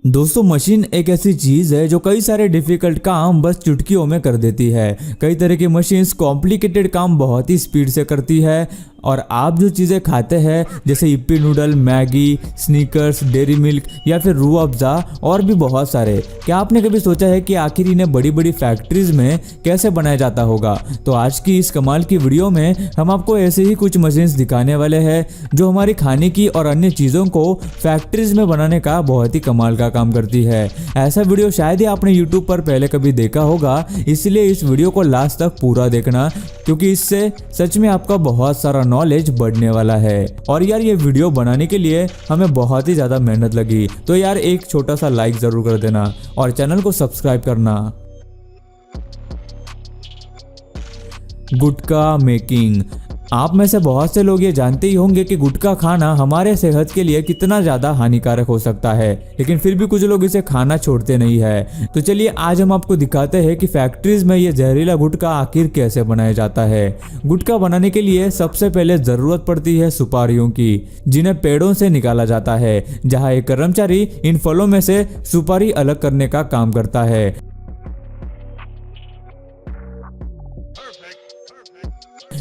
दोस्तों मशीन एक ऐसी चीज है जो कई सारे डिफिकल्ट काम बस चुटकियों में कर देती है। कई तरह की मशीन्स कॉम्प्लिकेटेड काम बहुत ही स्पीड से करती है और आप जो चीज़ें खाते हैं जैसे Yippee noodle, Maggi, sneakers, dairy milk या फिर रूह अफ़ज़ा और भी बहुत सारे, क्या आपने कभी सोचा है कि आखिर इन्हें बड़ी बड़ी फैक्ट्रीज में कैसे बनाया जाता होगा? तो आज की इस कमाल की वीडियो में हम आपको ऐसे ही कुछ मशीन्स दिखाने वाले हैं जो हमारी खाने की और अन्य चीज़ों को फैक्ट्रीज में बनाने का बहुत ही कमाल का काम करती है। ऐसा वीडियो शायद ही आपने यूट्यूब पर पहले कभी देखा होगा, इसलिए इस वीडियो को लास्ट तक पूरा देखना क्योंकि इससे सच में आपका बहुत सारा नॉलेज बढ़ने वाला है। और यार ये वीडियो बनाने के लिए हमें बहुत ही ज्यादा मेहनत लगी, तो यार एक छोटा सा लाइक जरूर कर देना और चैनल को सब्सक्राइब करना। गुटखा मेकिंग। आप में से बहुत से लोग ये जानते ही होंगे कि गुटखा खाना हमारे सेहत के लिए कितना ज़्यादा हानिकारक हो सकता है, लेकिन फिर भी कुछ लोग इसे खाना छोड़ते नहीं है। तो चलिए आज हम आपको दिखाते हैं कि फैक्ट्रीज में ये जहरीला गुटखा आखिर कैसे बनाया जाता है। गुटखा बनाने के लिए सबसे पहले ज़रूरत पड़ती है सुपारियों की, जिन्हें पेड़ों से निकाला जाता है, जहाँ एक कर्मचारी इन फलों में से सुपारी अलग करने का काम करता है।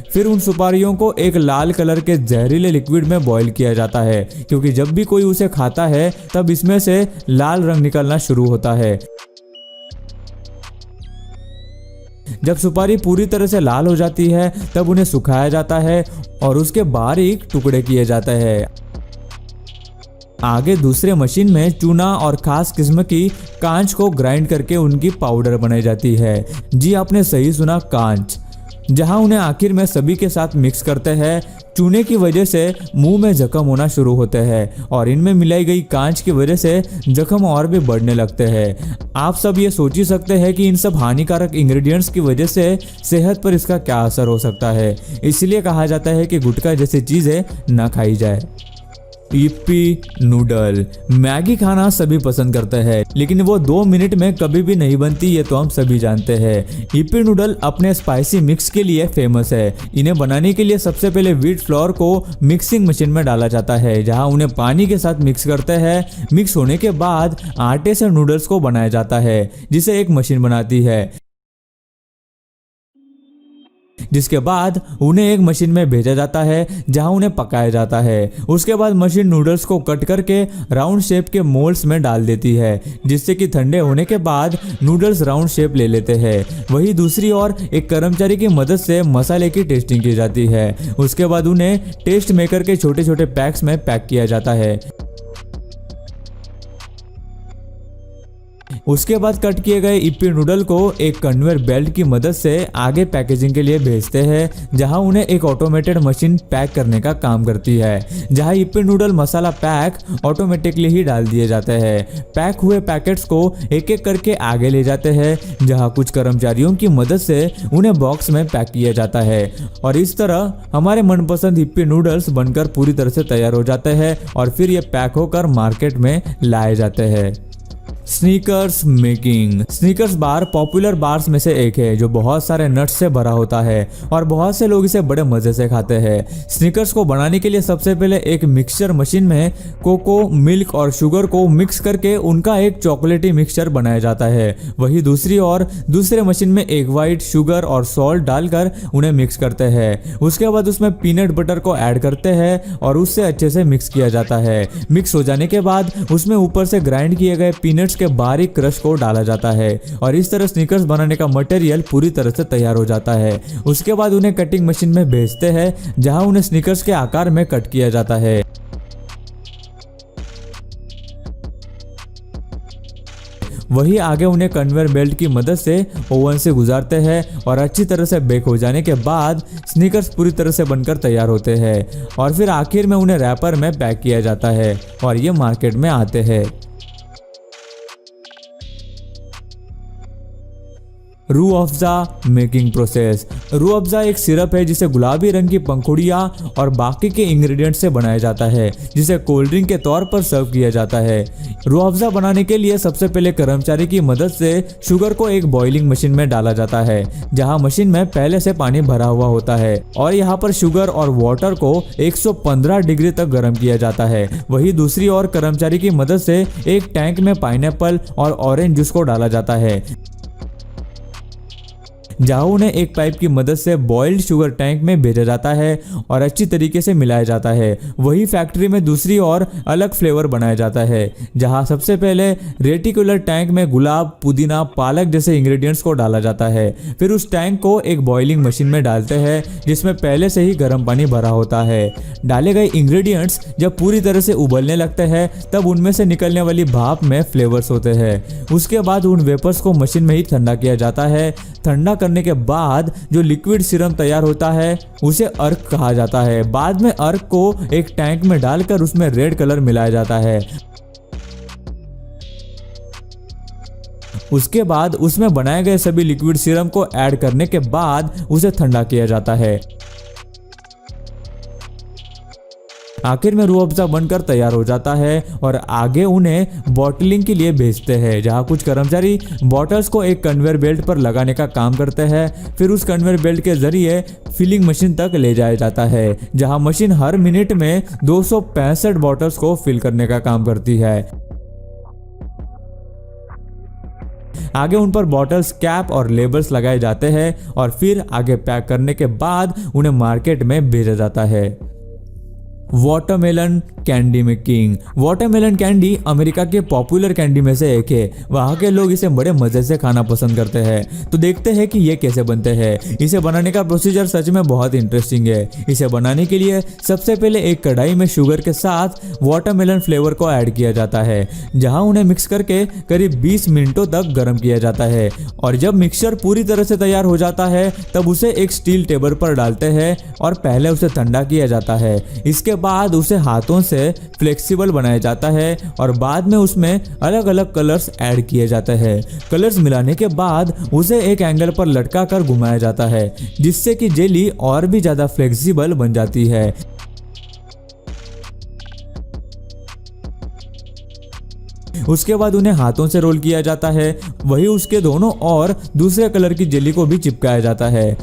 फिर उन सुपारियों को एक लाल कलर के जहरीले लिक्विड में बॉईल किया जाता है, क्योंकि जब भी कोई उसे खाता है तब इसमें से लाल रंग निकलना शुरू होता है। जब सुपारी पूरी तरह से लाल हो जाती है तब उन्हें सुखाया जाता है और उसके बारीक टुकड़े किए जाते हैं। आगे दूसरे मशीन में चूना और खास किस्म की कांच को ग्राइंड करके उनकी पाउडर बनाई जाती है। जी आपने सही सुना, कांच, जहां उन्हें आखिर में सभी के साथ मिक्स करते हैं। चूने की वजह से मुंह में जख्म होना शुरू होते हैं और इनमें मिलाई गई कांच की वजह से जख्म और भी बढ़ने लगते हैं। आप सब ये सोच ही सकते हैं कि इन सब हानिकारक इंग्रेडिएंट्स की वजह से सेहत पर इसका क्या असर हो सकता है। इसलिए कहा जाता है कि गुटखा जैसी चीजें ना खाई जाए। Yippee noodle. मैगी खाना सभी पसंद करते हैं, लेकिन वो 2 मिनट में कभी भी नहीं बनती, ये तो हम सभी जानते हैं। यिप्पी नूडल अपने स्पाइसी मिक्स के लिए फेमस है। इन्हें बनाने के लिए सबसे पहले व्हीट फ्लोर को मिक्सिंग मशीन में डाला जाता है, जहां उन्हें पानी के साथ मिक्स करते हैं। मिक्स होने के बाद आटे से नूडल्स को बनाया जाता है, जिसे एक मशीन बनाती है, जिसके बाद उन्हें एक मशीन में भेजा जाता है जहां उन्हें पकाया जाता है। उसके बाद मशीन नूडल्स को कट करके राउंड शेप के मोल्ड्स में डाल देती है, जिससे कि ठंडे होने के बाद नूडल्स राउंड शेप ले लेते हैं। वहीं दूसरी ओर एक कर्मचारी की मदद से मसाले की टेस्टिंग की जाती है। उसके बाद उन्हें टेस्ट मेकर के छोटे छोटे पैक्स में पैक किया जाता है। उसके बाद कट किए गए यिप्पी नूडल को एक कन्वेयर बेल्ट की मदद से आगे पैकेजिंग के लिए भेजते हैं, जहां उन्हें एक ऑटोमेटेड मशीन पैक करने का काम करती है, जहां यिप्पी नूडल मसाला पैक ऑटोमेटिकली ही डाल दिए जाते हैं। पैक हुए पैकेट्स को एक एक करके आगे ले जाते हैं, जहां कुछ कर्मचारियों की मदद से उन्हें बॉक्स में पैक किया जाता है। और इस तरह हमारे मनपसंद यिप्पी नूडल्स बनकर पूरी तरह से तैयार हो जाते हैं और फिर ये पैक होकर मार्केट में लाए जाते हैं। Sneakers making. स्नीकर्स बार पॉपुलर बार्स में से एक है जो बहुत सारे नट्स से भरा होता है और बहुत से लोग इसे बड़े मजे से खाते हैं। स्नीकर्स को बनाने के लिए सबसे पहले एक मिक्सचर मशीन में कोको, मिल्क और शुगर को मिक्स करके उनका एक चॉकलेटी मिक्सचर बनाया जाता है। वहीं दूसरी ओर दूसरे मशीन में एग व्हाइट, शुगर और सॉल्ट डालकर उन्हें मिक्स करते हैं। उसके बाद उसमें पीनट बटर को ऐड करते हैं और उससे अच्छे से मिक्स किया जाता है। मिक्स हो जाने के बाद उसमें ऊपर से ग्राइंड किए गए पीनट्स के बारीक क्रश को डाला जाता है और इस तरह स्नीकर्स बनाने का मटेरियल पूरी तरह से तैयार हो जाता है। उसके बाद उन्हें कटिंग मशीन में भेजते हैं, जहां उन्हें स्नीकर्स के आकार में कट किया जाता है। वही आगे उन्हें कन्वेयर बेल्ट की मदद से ओवन से गुजारते हैं और अच्छी तरह से बेक हो जाने के बाद स्नीकर्स पूरी तरह से बनकर तैयार होते हैं और फिर आखिर में उन्हें रैपर में पैक किया जाता है और ये मार्केट में आते हैं। Rooh Afza making process. रूह अफ़ज़ा एक सिरप है जिसे गुलाबी रंग की पंखुड़ियाँ और बाकी के इंग्रेडिएंट से बनाया जाता है, जिसे कोल्ड ड्रिंक के तौर पर सर्व किया जाता है। रूह अफ़ज़ा बनाने के लिए सबसे पहले कर्मचारी की मदद से शुगर को एक बॉइलिंग मशीन में डाला जाता है, जहां मशीन में पहले से पानी भरा हुआ होता है और यहां पर शुगर और वाटर को 115 डिग्री तक गर्म किया जाता है। वहीं दूसरी ओर कर्मचारी की मदद से एक टैंक में पाइनएप्पल और ऑरेंज जूस को डाला जाता है, जहां उन्हें एक पाइप की मदद से बॉइल्ड शुगर टैंक में भेजा जाता है और अच्छी तरीके से मिलाया जाता है। वही फैक्ट्री में दूसरी ओर अलग फ्लेवर बनाया जाता है, जहां सबसे पहले रेटिकुलर टैंक में गुलाब, पुदीना, पालक जैसे इंग्रेडिएंट्स को डाला जाता है। फिर उस टैंक को एक बॉइलिंग मशीन में डालते हैं, जिसमें पहले से ही गर्म पानी भरा होता है। डाले गए इंग्रेडिएंट्स जब पूरी तरह से उबलने लगते हैं, तब उनमें से निकलने वाली भाप में फ्लेवर्स होते हैं। उसके बाद उन वेपर्स को मशीन में ही ठंडा किया जाता है। ठंडा करने के बाद जो लिक्विड सिरम तैयार होता है उसे अर्क कहा जाता है। बाद में अर्क को एक टैंक में डालकर उसमें रेड कलर मिलाया जाता है। उसके बाद उसमें बनाए गए सभी लिक्विड सिरम को ऐड करने के बाद उसे ठंडा किया जाता है। आखिर में रूह अफ़ज़ा बनकर तैयार हो जाता है और आगे उन्हें बॉटलिंग के लिए भेजते हैं, जहां कुछ कर्मचारी बॉटल्स को एक कन्वेयर बेल्ट पर लगाने का काम करते हैं। फिर उस कन्वेयर बेल्ट के जरिए फिलिंग मशीन तक ले जाया जाता है, जहां मशीन हर मिनट में 265 बॉटल्स को फिल करने का काम करती है। आगे उन पर बॉटल्स, कैप और लेबल्स लगाए जाते हैं और फिर आगे पैक करने के बाद उन्हें मार्केट में भेजा जाता है। वाटरमेलन कैंडी में किंग। वाटरमेलन कैंडी अमेरिका के पॉपुलर कैंडी में से एक है। वहाँ के लोग इसे बड़े मजे से खाना पसंद करते हैं। तो देखते हैं कि ये कैसे बनते हैं। इसे बनाने का प्रोसीजर सच में बहुत इंटरेस्टिंग है। इसे बनाने के लिए सबसे पहले एक कढ़ाई में शुगर के साथ वाटरमेलन फ्लेवर को ऐड किया जाता है, जहाँ उन्हें मिक्स करके करीब 20 मिनटों तक गर्म किया जाता है। और जब मिक्सचर पूरी तरह से तैयार हो जाता है, तब उसे एक स्टील टेबल पर डालते हैं और पहले उसे ठंडा किया जाता है। इसके बाद उसे हाथों से फ्लेक्सिबल बनाया जाता है और बाद में उसमें अलग अलग कलर्स ऐड किए जाते हैं। कलर्स मिलाने के बाद उसे एक एंगल पर लटका कर घुमाया जाता है, जिससे कि जेली और भी ज्यादा फ्लेक्सिबल बन जाती है। उसके बाद उन्हें हाथों से रोल किया जाता है। वही उसके दोनों और दूसरे कलर की जेली को भी चिपकाया जाता है।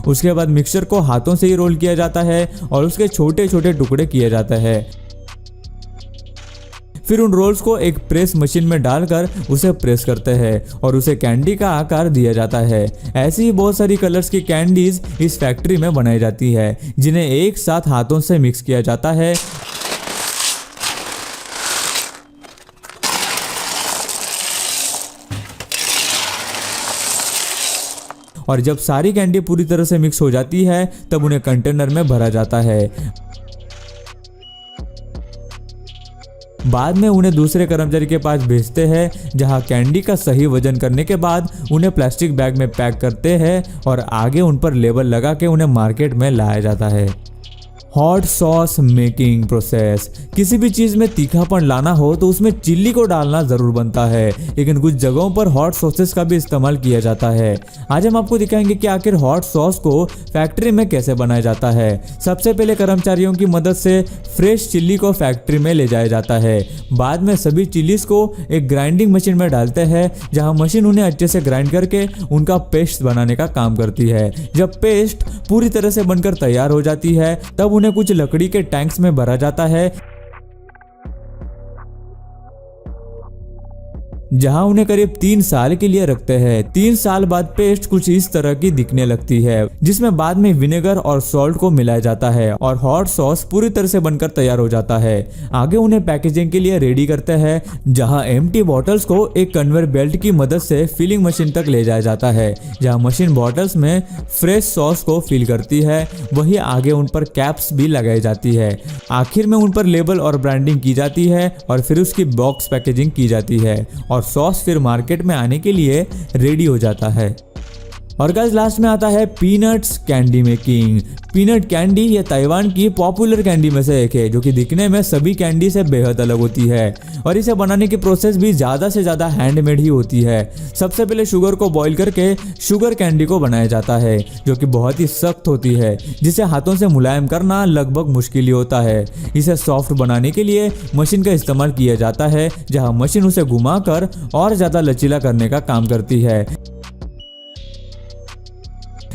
उसके बाद मिक्सचर को हाथों से ही रोल किया जाता है और उसके छोटे छोटे टुकड़े किए जाते हैं। फिर उन रोल्स को एक प्रेस मशीन में डालकर उसे प्रेस करते हैं और उसे कैंडी का आकार दिया जाता है। ऐसी ही बहुत सारी कलर्स की कैंडीज इस फैक्ट्री में बनाई जाती है, जिन्हें एक साथ हाथों से मिक्स किया जाता है। और जब सारी कैंडी पूरी तरह से मिक्स हो जाती है, तब उन्हें कंटेनर में भरा जाता है। बाद में उन्हें दूसरे कर्मचारी के पास भेजते हैं, जहां कैंडी का सही वजन करने के बाद उन्हें प्लास्टिक बैग में पैक करते हैं और आगे उन पर लेबल लगा के उन्हें मार्केट में लाया जाता है। Hot sauce making process. किसी भी चीज में तीखापन लाना हो तो उसमें चिल्ली को डालना जरूर बनता है, लेकिन कुछ जगहों पर हॉट सॉसेस का भी इस्तेमाल किया जाता है। आज हम आपको दिखाएंगे कि आखिर हॉट सॉस को फैक्ट्री में कैसे बनाया जाता है। सबसे पहले कर्मचारियों की मदद से फ्रेश चिल्ली को फैक्ट्री में ले जाया जाता है। बाद में सभी चिल्लीज को एक ग्राइंडिंग मशीन में डालते हैं, जहां मशीन उन्हें अच्छे से ग्राइंड करके उनका पेस्ट बनाने का काम करती है। जब पेस्ट पूरी तरह से बनकर तैयार हो जाती है, तब उन्हें कुछ लकड़ी के टैंक्स में भरा जाता है, जहां उन्हें करीब 3 साल के लिए रखते हैं। 3 साल बाद पेस्ट कुछ इस तरह की दिखने लगती है, जिसमें बाद में विनेगर और सॉल्ट को मिलाया जाता है और हॉट सॉस पूरी तरह से बनकर तैयार हो जाता है। आगे उन्हें पैकेजिंग के लिए रेडी करते हैं, जहां एम्प्टी बॉटल्स को एक कन्वेयर बेल्ट की मदद से फिलिंग मशीन तक ले जाया जाता है, जहां मशीन बॉटल्स में फ्रेश सॉस को फिल करती है। वही आगे उन पर कैप्स भी लगाई जाती है। आखिर में उन पर लेबल और ब्रांडिंग की जाती है और फिर उसकी बॉक्स पैकेजिंग की जाती है और सॉस फिर मार्केट में आने के लिए रेडी हो जाता है। और गाइस लास्ट में आता है peanuts candy making. Peanut candy ये ताइवान की पॉपुलर कैंडी में से एक है जो कि दिखने में सभी कैंडी से बेहद अलग होती है और इसे बनाने की प्रोसेस भी ज़्यादा से ज़्यादा हैंडमेड ही होती है। सबसे पहले शुगर को बॉईल करके शुगर कैंडी को बनाया जाता है जो कि बहुत ही सख्त होती है, जिसे हाथों से मुलायम करना लगभग मुश्किल ही होता है। इसे सॉफ्ट बनाने के लिए मशीन का इस्तेमाल किया जाता है, जहाँ मशीन उसे घुमाकर और ज़्यादा लचीला करने का काम करती है।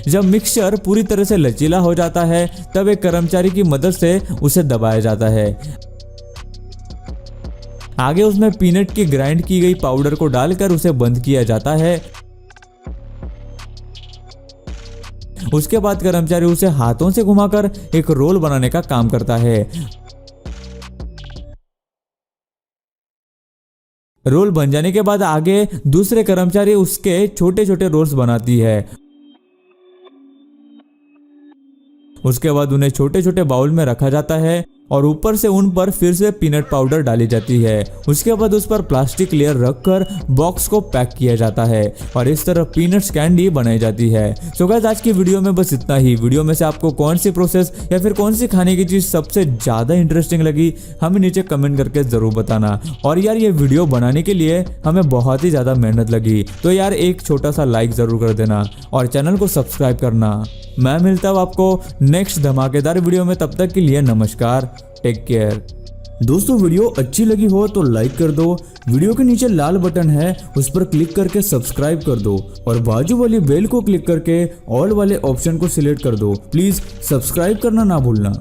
जब मिक्सचर पूरी तरह से लचीला हो जाता है तब एक कर्मचारी की मदद से उसे दबाया जाता है। आगे उसमें पीनट की ग्राइंड की गई पाउडर को डालकर उसे बंद किया जाता है। उसके बाद कर्मचारी उसे हाथों से घुमाकर एक रोल बनाने का काम करता है। रोल बन जाने के बाद आगे दूसरे कर्मचारी उसके छोटे छोटे रोल्स बनाती है। उसके बाद उन्हें छोटे छोटे बाउल में रखा जाता है और ऊपर से उन पर फिर से पीनट पाउडर डाली जाती है। उसके बाद उस पर प्लास्टिक लेयर रखकर बॉक्स को पैक किया जाता है और इस तरह पीनट्स कैंडी बनाई जाती है। सो गाइस आज की वीडियो में बस इतना ही। वीडियो में से आपको कौन सी प्रोसेस या फिर कौन सी खाने की चीज सबसे ज्यादा इंटरेस्टिंग लगी हमें नीचे कमेंट करके जरूर बताना। और यार ये वीडियो बनाने के लिए हमें बहुत ही ज्यादा मेहनत लगी, तो यार एक छोटा सा लाइक जरूर कर देना और चैनल को सब्सक्राइब करना। मैं मिलता हूँ आपको नेक्स्ट धमाकेदार वीडियो में, तब तक के लिए नमस्कार, टेक केयर। दोस्तों वीडियो अच्छी लगी हो तो लाइक कर दो, वीडियो के नीचे लाल बटन है उस पर क्लिक करके सब्सक्राइब कर दो और बाजू वाली बेल को क्लिक करके ऑल वाले ऑप्शन को सिलेक्ट कर दो। प्लीज सब्सक्राइब करना ना भूलना।